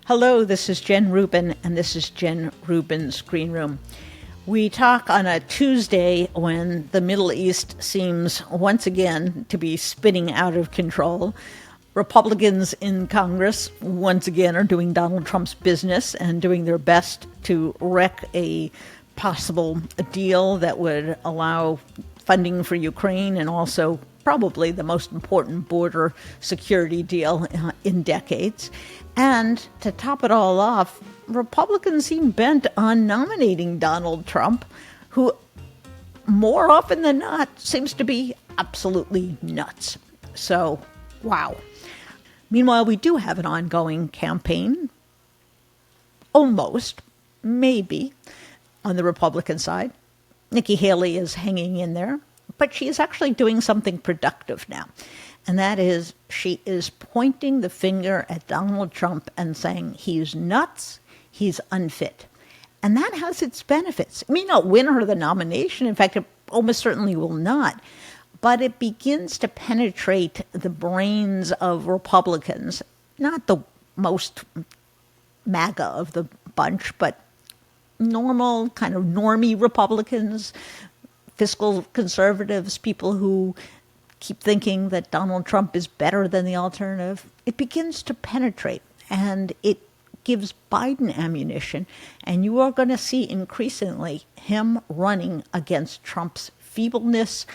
Hello, this is Jen Rubin, and this is Jen Rubin's Green Room. We talk on a Tuesday when the Middle East seems once again to be spinning out of control. Republicans in Congress once again are doing Donald Trump's business and doing their best to wreck a possible deal that would allow funding for Ukraine and also probably the most important border security deal in decades. And to top it all off, Republicans seem bent on nominating Donald Trump, who more often than not seems to be absolutely nuts. So, wow. Meanwhile, we do have an ongoing campaign, almost, maybe, on the Republican side. Nikki Haley is hanging in there, but she is actually doing something productive now. And that is, she is pointing the finger at Donald Trump and saying he's nuts, he's unfit. And that has its benefits. It may not win her the nomination. In fact, it almost certainly will not. But it begins to penetrate the brains of Republicans, not the most MAGA of the bunch, but normal, kind of normie Republicans, fiscal conservatives, people who keep thinking that Donald Trump is better than the alternative. It begins to penetrate, and it gives Biden ammunition, and you are going to see increasingly him running against Trump's feebleness,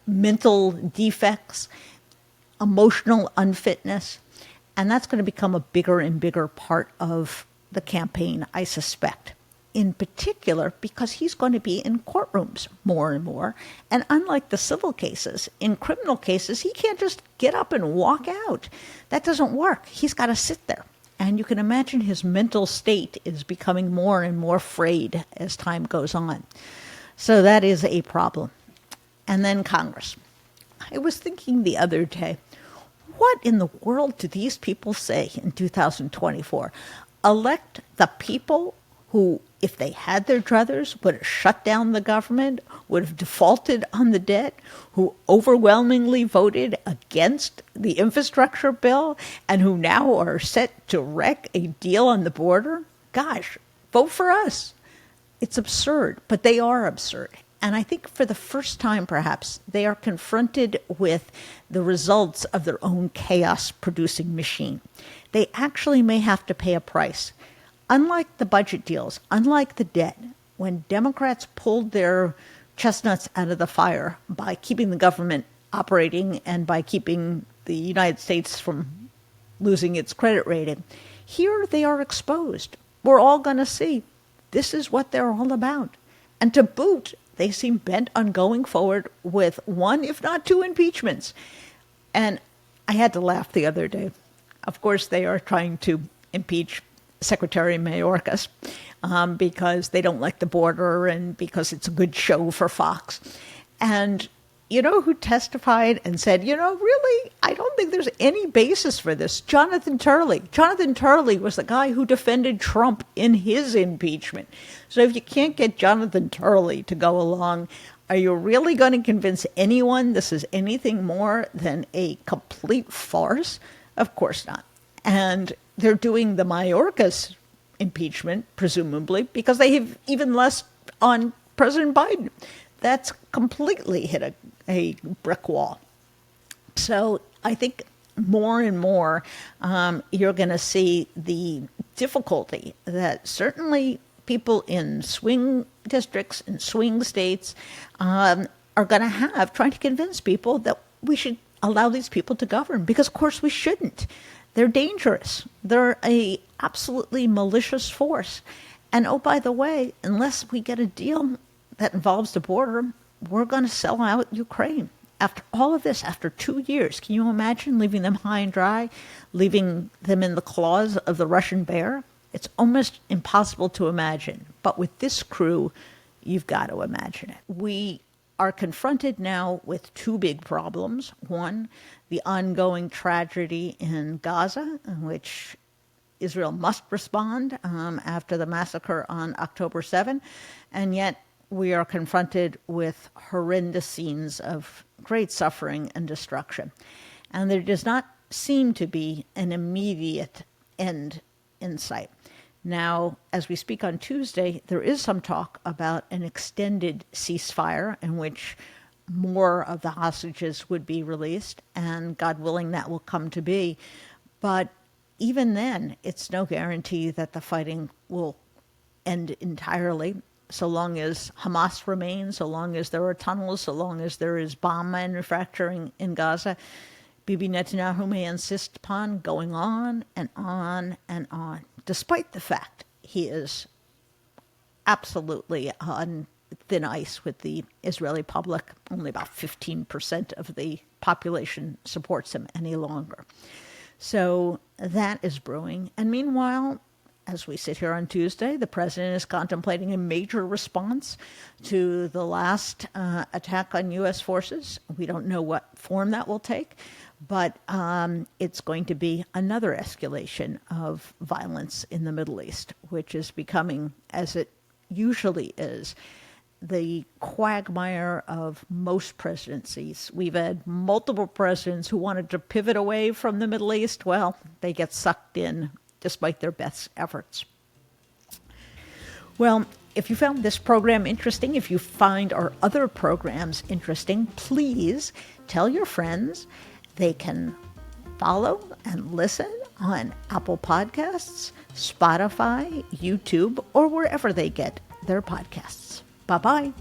mental defects, emotional unfitness, and that's going to become a bigger and bigger part of the campaign, I suspect. In particular, because he's going to be in courtrooms more and more. And unlike the civil cases, in criminal cases, he can't just get up and walk out. That doesn't work. He's got to sit there. And you can imagine his mental state is becoming more and more frayed as time goes on. So that is a problem. And then Congress. I was thinking the other day, what in the world do these people say in 2024? Elect the people who, if they had their druthers, would have shut down the government, would have defaulted on the debt, who overwhelmingly voted against the infrastructure bill, and who now are set to wreck a deal on the border? Gosh, vote for us. It's absurd, but they are absurd. And I think for the first time, perhaps, they are confronted with the results of their own chaos-producing machine. They actually may have to pay a price. Unlike the budget deals, unlike the debt, when Democrats pulled their chestnuts out of the fire by keeping the government operating and by keeping the United States from losing its credit rating, here they are exposed. We're all going to see this is what they're all about. And to boot, they seem bent on going forward with one, if not two, impeachments. And I had to laugh the other day. Of course, they are trying to impeach Secretary Mayorkas because they don't like the border and because it's a good show for Fox. And you know who testified and said, really, I don't think there's any basis for this? Jonathan Turley. Jonathan Turley was the guy who defended Trump in his impeachment. So if you can't get Jonathan Turley to go along, are you really going to convince anyone this is anything more than a complete farce? Of course not. And they're doing the Mayorkas impeachment, presumably, because they have even less on President Biden. That's completely hit a brick wall. So I think more and more you're going to see the difficulty that certainly people in swing districts and swing states are going to have trying to convince people that we should allow these people to govern, because of course we shouldn't. They're dangerous. They're a absolutely malicious force. And oh, by the way, unless we get a deal that involves the border, we're going to sell out Ukraine. After all of this, after 2 years, can you imagine leaving them high and dry, leaving them in the claws of the Russian bear? It's almost impossible to imagine. But with this crew, you've got to imagine it. We are confronted now with two big problems. One, the ongoing tragedy in Gaza, in which Israel must respond after the massacre on October 7. And yet we are confronted with horrendous scenes of great suffering and destruction. And there does not seem to be an immediate end in sight. Now, as we speak on Tuesday, there is some talk about an extended ceasefire in which more of the hostages would be released, and God willing, that will come to be. But even then, it's no guarantee that the fighting will end entirely. So long as Hamas remains, so long as there are tunnels, so long as there is bomb manufacturing in Gaza, Bibi Netanyahu may insist upon going on and on and on, despite the fact he is absolutely on thin ice with the Israeli public. Only about 15% of the population supports him any longer. So that is brewing. And meanwhile, as we sit here on Tuesday, the president is contemplating a major response to the last attack on U.S. forces. We don't know what form that will take, but it's going to be another escalation of violence in the Middle East, which is becoming, as it usually is, the quagmire of most presidencies. We've had multiple presidents who wanted to pivot away from the Middle East. Well, they get sucked in despite their best efforts. Well, if you found this program interesting, if you find our other programs interesting, please tell your friends. They can follow and listen on Apple Podcasts, Spotify, YouTube, or wherever they get their podcasts. Bye-bye.